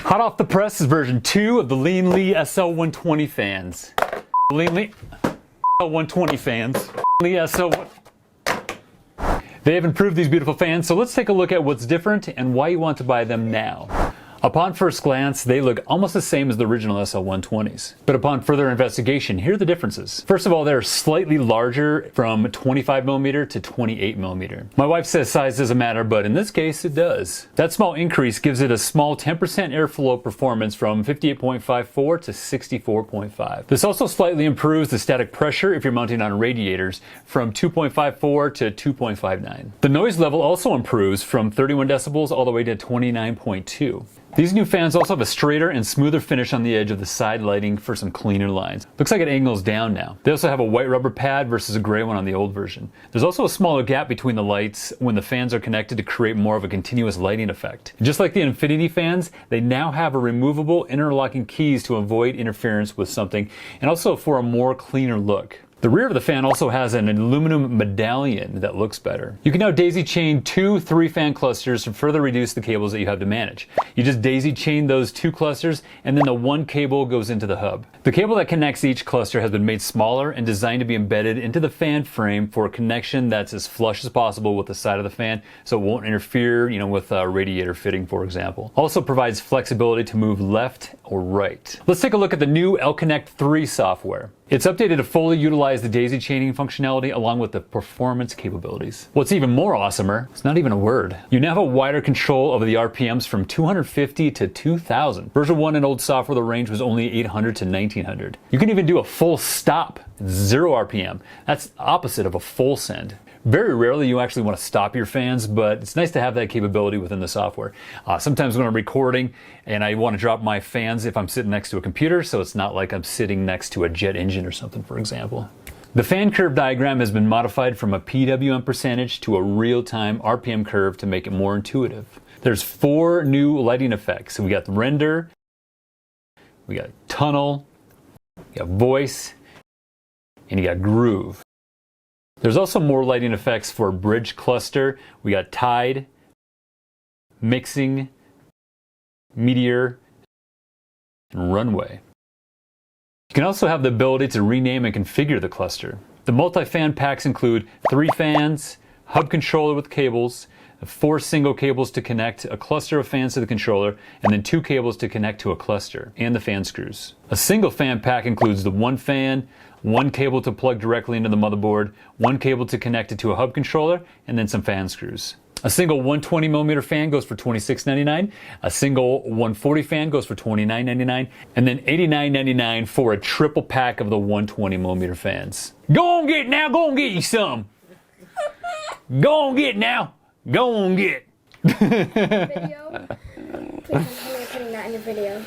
Hot off the press is version 2 of the Lian SL120 fans. Lian SL120 fans. Lian SL1. They have improved these beautiful fans, so let's take a look at what's different and why you want to buy them now. Upon first glance, they look almost the same as the original SL120s. But upon further investigation, here are the differences. First of all, they're slightly larger from 25mm to 28mm. My wife says size doesn't matter, but in this case, it does. That small increase gives it a small 10% airflow performance from 58.54 to 64.5. This also slightly improves the static pressure if you're mounting on radiators from 2.54 to 2.59. The noise level also improves from 31 decibels all the way to 29.2. These new fans also have a straighter and smoother finish on the edge of the side lighting for some cleaner lines. Looks like it angles down now. They also have a white rubber pad versus a gray one on the old version. There's also a smaller gap between the lights when the fans are connected to create more of a continuous lighting effect. Just like the Infinity fans, they now have a removable interlocking keys to avoid interference with something and also for a more cleaner look. The rear of the fan also has an aluminum medallion that looks better. You can now daisy chain 2 3-fan clusters to further reduce the cables that you have to manage. You just daisy chain those 2 clusters and then the one cable goes into the hub. The cable that connects each cluster has been made smaller and designed to be embedded into the fan frame for a connection that's as flush as possible with the side of the fan so it won't interfere, with a radiator fitting, for example. Also provides flexibility to move left or right. Let's take a look at the new L-Connect 3 software. It's updated to fully utilize the daisy chaining functionality along with the performance capabilities. What's even more awesomer, it's not even a word. You now have a wider control over the RPMs from 250 to 2000. Version 1 in old software, the range was only 800 to 1900. You can even do a full stop, 0 RPM. That's opposite of a full send. Very rarely you actually want to stop your fans, but it's nice to have that capability within the software. Sometimes when I'm recording and I want to drop my fans if I'm sitting next to a computer, so it's not like I'm sitting next to a jet engine or something, for example. The fan curve diagram has been modified from a PWM percentage to a real-time RPM curve to make it more intuitive. There's 4 new lighting effects. So we got the render, we got tunnel, we got voice, and you got groove. There's also more lighting effects for bridge cluster. We got tide, mixing, meteor, and runway. You can also have the ability to rename and configure the cluster. The multi-fan packs include 3 fans, hub controller with cables, 4 single cables to connect a cluster of fans to the controller, and then 2 cables to connect to a cluster, and the fan screws. A single fan pack includes the 1 fan, 1 cable to plug directly into the motherboard, 1 cable to connect it to a hub controller, and then some fan screws. A single 120mm fan goes for $26.99, a single 140 fan goes for $29.99, and then $89.99 for a triple pack of the 120mm fans. Go on get it now, go on get you some. Go on get it now. Go on get. Video. Please, I'm putting that in the video.